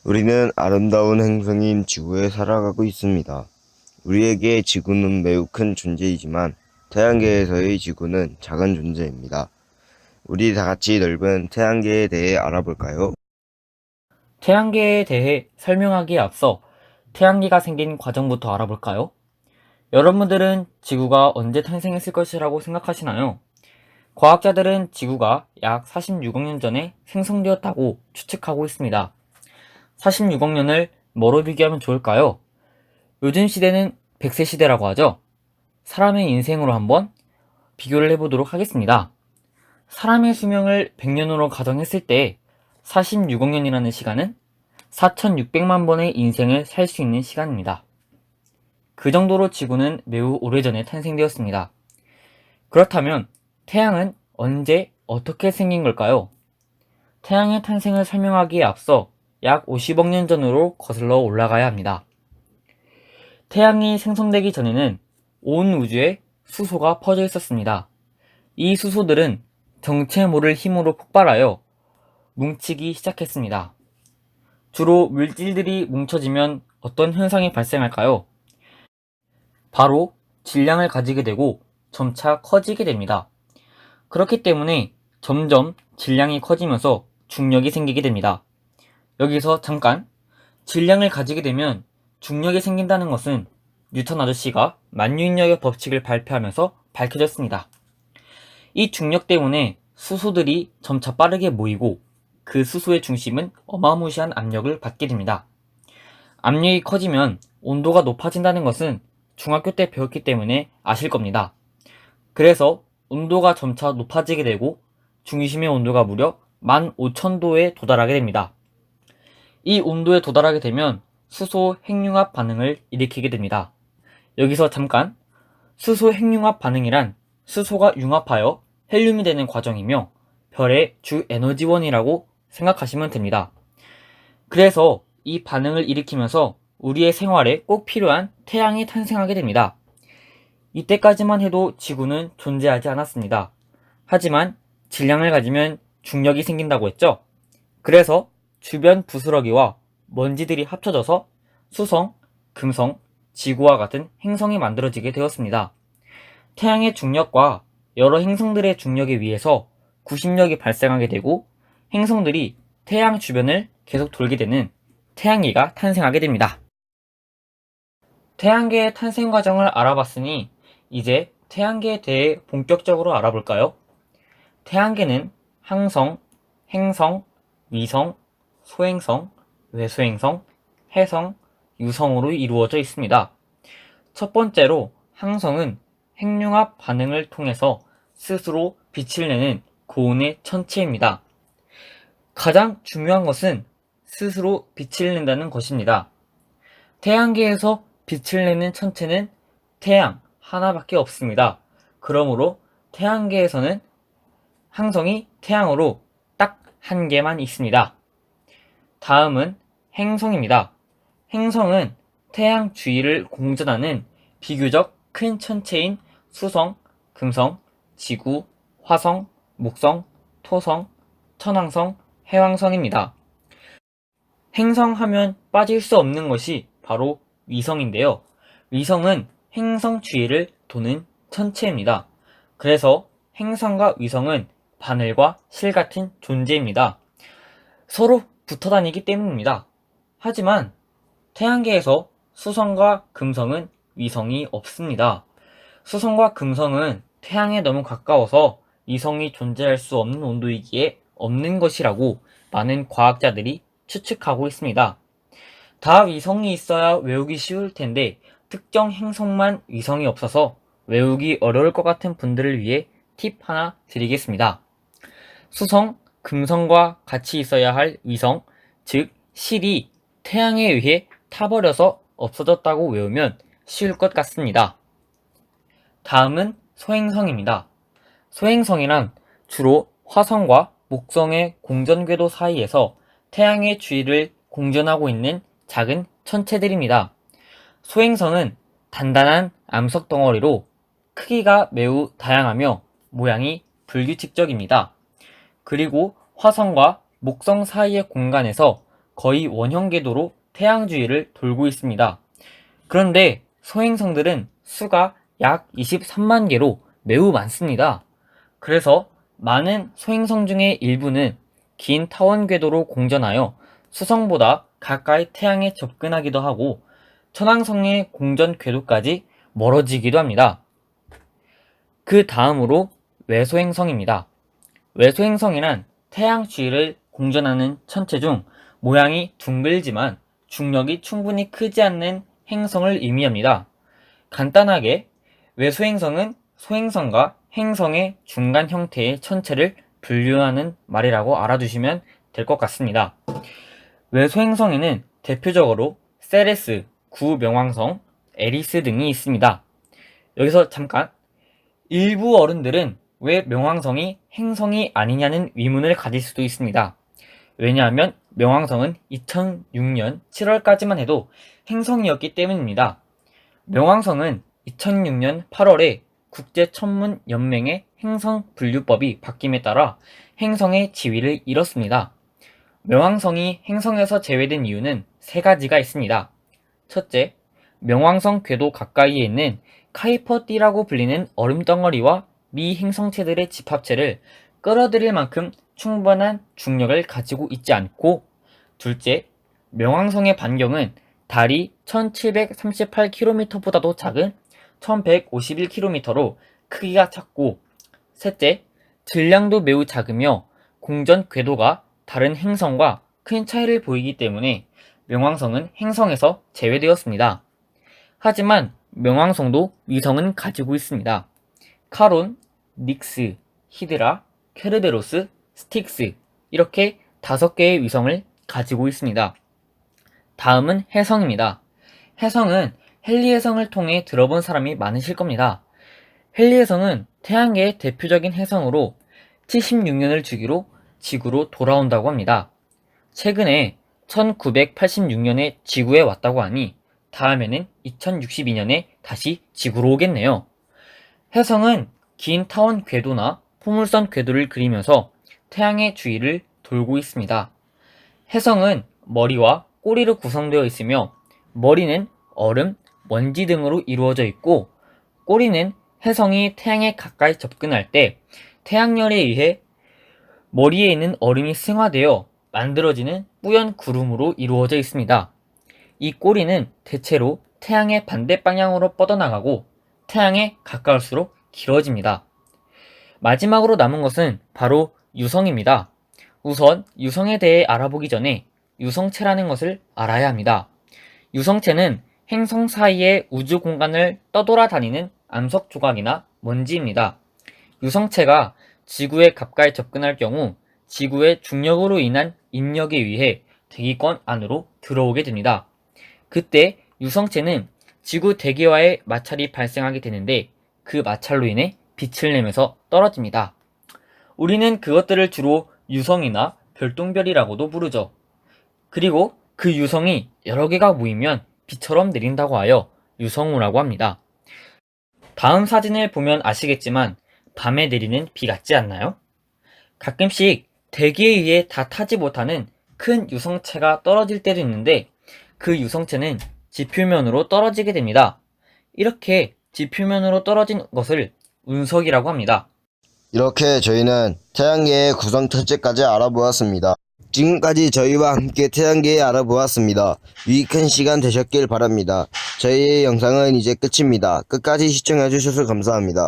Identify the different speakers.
Speaker 1: 우리는 아름다운 행성인 지구에 살아가고 있습니다. 우리에게 지구는 매우 큰 존재이지만 태양계에서의 지구는 작은 존재입니다. 우리 다 같이 넓은 태양계에 대해 알아볼까요?
Speaker 2: 태양계에 대해 설명하기에 앞서 태양계가 생긴 과정부터 알아볼까요? 여러분들은 지구가 언제 탄생했을 것이라고 생각하시나요? 과학자들은 지구가 약 46억 년 전에 생성되었다고 추측하고 있습니다. 46억 년을 뭐로 비교하면 좋을까요? 요즘 시대는 100세 시대라고 하죠. 사람의 인생으로 한번 비교를 해보도록 하겠습니다. 사람의 수명을 100년으로 가정했을 때 46억 년이라는 시간은 4,600만 번의 인생을 살 수 있는 시간입니다. 그 정도로 지구는 매우 오래전에 탄생되었습니다. 그렇다면 태양은 언제 어떻게 생긴 걸까요? 태양의 탄생을 설명하기에 앞서 약 50억 년 전으로 거슬러 올라가야 합니다. 태양이 생성되기 전에는 온 우주에 수소가 퍼져 있었습니다. 이 수소들은 정체 모를 힘으로 폭발하여 뭉치기 시작했습니다. 주로 물질들이 뭉쳐지면 어떤 현상이 발생할까요? 바로 질량을 가지게 되고 점차 커지게 됩니다. 그렇기 때문에 점점 질량이 커지면서 중력이 생기게 됩니다. 여기서 잠깐, 질량을 가지게 되면 중력이 생긴다는 것은 뉴턴 아저씨가 만유인력의 법칙을 발표하면서 밝혀졌습니다. 이 중력 때문에 수소들이 점차 빠르게 모이고 그 수소의 중심은 어마무시한 압력을 받게 됩니다. 압력이 커지면 온도가 높아진다는 것은 중학교 때 배웠기 때문에 아실 겁니다. 그래서 온도가 점차 높아지게 되고 중심의 온도가 무려 15,000도에 도달하게 됩니다. 이 온도에 도달하게 되면 수소 핵융합 반응을 일으키게 됩니다. 여기서 잠깐, 수소 핵융합 반응이란 수소가 융합하여 헬륨이 되는 과정이며 별의 주 에너지원이라고 생각하시면 됩니다. 그래서 이 반응을 일으키면서 우리의 생활에 꼭 필요한 태양이 탄생하게 됩니다. 이때까지만 해도 지구는 존재하지 않았습니다. 하지만 질량을 가지면 중력이 생긴다고 했죠? 그래서 주변 부스러기와 먼지들이 합쳐져서 수성, 금성, 지구와 같은 행성이 만들어지게 되었습니다. 태양의 중력과 여러 행성들의 중력에 의해서 구심력이 발생하게 되고 행성들이 태양 주변을 계속 돌게 되는 태양계가 탄생하게 됩니다. 태양계의 탄생 과정을 알아봤으니 이제 태양계에 대해 본격적으로 알아볼까요? 태양계는 항성, 행성, 위성, 소행성, 외소행성, 해성, 유성으로 이루어져 있습니다. 첫 번째로 항성은 핵융합 반응을 통해서 스스로 빛을 내는 고온의 천체입니다. 가장 중요한 것은 스스로 빛을 낸다는 것입니다. 태양계에서 빛을 내는 천체는 태양 하나밖에 없습니다. 그러므로 태양계에서는 항성이 태양으로 딱 한 개만 있습니다. 다음은 행성입니다. 행성은 태양 주위를 공전하는 비교적 큰 천체인 수성, 금성, 지구, 화성, 목성, 토성, 천왕성, 해왕성입니다. 행성하면 빠질 수 없는 것이 바로 위성인데요. 위성은 행성 주위를 도는 천체입니다. 그래서 행성과 위성은 바늘과 실 같은 존재입니다. 서로 붙어 다니기 때문입니다. 하지만 태양계에서 수성과 금성은 위성이 없습니다. 수성과 금성은 태양에 너무 가까워서 위성이 존재할 수 없는 온도이기에 없는 것이라고 많은 과학자들이 추측하고 있습니다. 다 위성이 있어야 외우기 쉬울 텐데 특정 행성만 위성이 없어서 외우기 어려울 것 같은 분들을 위해 팁 하나 드리겠습니다. 수성, 금성과 같이 있어야 할 위성, 즉 실이 태양에 의해 타버려서 없어졌다고 외우면 쉬울 것 같습니다. 다음은 소행성입니다. 소행성이란 주로 화성과 목성의 공전궤도 사이에서 태양의 주위를 공전하고 있는 작은 천체들입니다. 소행성은 단단한 암석 덩어리로 크기가 매우 다양하며 모양이 불규칙적입니다. 그리고 화성과 목성 사이의 공간에서 거의 원형 궤도로 태양 주위를 돌고 있습니다. 그런데 소행성들은 수가 약 23만 개로 매우 많습니다. 그래서 많은 소행성 중의 일부는 긴 타원 궤도로 공전하여 수성보다 가까이 태양에 접근하기도 하고 천왕성의 공전 궤도까지 멀어지기도 합니다. 그 다음으로 외소행성입니다. 외소행성이란 태양 주위를 공전하는 천체 중 모양이 둥글지만 중력이 충분히 크지 않는 행성을 의미합니다. 간단하게 외소행성은 소행성과 행성의 중간 형태의 천체를 분류하는 말이라고 알아두시면 될 것 같습니다. 외소행성에는 대표적으로 세레스, 구명왕성, 에리스 등이 있습니다. 여기서 잠깐, 일부 어른들은 왜 명왕성이 행성이 아니냐는 의문을 가질 수도 있습니다. 왜냐하면 명왕성은 2006년 7월까지만 해도 행성이었기 때문입니다. 명왕성은 2006년 8월에 국제천문연맹의 행성분류법이 바뀜에 따라 행성의 지위를 잃었습니다. 명왕성이 행성에서 제외된 이유는 세 가지가 있습니다. 첫째, 명왕성 궤도 가까이에 있는 카이퍼띠라고 불리는 얼음덩어리와 미행성체들의 집합체를 끌어들일 만큼 충분한 중력을 가지고 있지 않고, 둘째, 명왕성의 반경은 달이 1738km보다도 작은 1151km로 크기가 작고, 셋째, 질량도 매우 작으며 공전 궤도가 다른 행성과 큰 차이를 보이기 때문에 명왕성은 행성에서 제외되었습니다. 하지만 명왕성도 위성은 가지고 있습니다. 카론, 닉스, 히드라, 케르베로스, 스틱스, 이렇게 5개의 위성을 가지고 있습니다. 다음은 해성입니다. 해성은 헨리 해성을 통해 들어본 사람이 많으실 겁니다. 헨리 해성은 태양계의 대표적인 해성으로 76년을 주기로 지구로 돌아온다고 합니다. 최근에 1986년에 지구에 왔다고 하니 다음에는 2062년에 다시 지구로 오겠네요. 해성은 긴 타원 궤도나 포물선 궤도를 그리면서 태양의 주위를 돌고 있습니다. 해성은 머리와 꼬리로 구성되어 있으며 머리는 얼음, 먼지 등으로 이루어져 있고, 꼬리는 해성이 태양에 가까이 접근할 때 태양열에 의해 머리에 있는 얼음이 승화되어 만들어지는 뿌연 구름으로 이루어져 있습니다. 이 꼬리는 대체로 태양의 반대 방향으로 뻗어나가고 태양에 가까울수록 길어집니다. 마지막으로 남은 것은 바로 유성입니다. 우선 유성에 대해 알아보기 전에 유성체라는 것을 알아야 합니다. 유성체는 행성 사이의 우주 공간을 떠돌아다니는 암석 조각이나 먼지입니다. 유성체가 지구에 가까이 접근할 경우 지구의 중력으로 인한 인력에 의해 대기권 안으로 들어오게 됩니다. 그때 유성체는 지구 대기와의 마찰이 발생하게 되는데 그 마찰로 인해 빛을 내면서 떨어집니다. 우리는 그것들을 주로 유성이나 별똥별이라고도 부르죠. 그리고 그 유성이 여러 개가 모이면 비처럼 내린다고 하여 유성우라고 합니다. 다음 사진을 보면 아시겠지만 밤에 내리는 비 같지 않나요? 가끔씩 대기에 의해 다 타지 못하는 큰 유성체가 떨어질 때도 있는데 그 유성체는 지표면으로 떨어지게 됩니다. 이렇게 지표면으로 떨어진 것을 운석이라고 합니다.
Speaker 1: 이렇게 저희는 태양계의 구성 천체까지 알아보았습니다. 지금까지 저희와 함께 태양계 알아보았습니다. 유익한 시간 되셨길 바랍니다. 저희의 영상은 이제 끝입니다. 끝까지 시청해주셔서 감사합니다.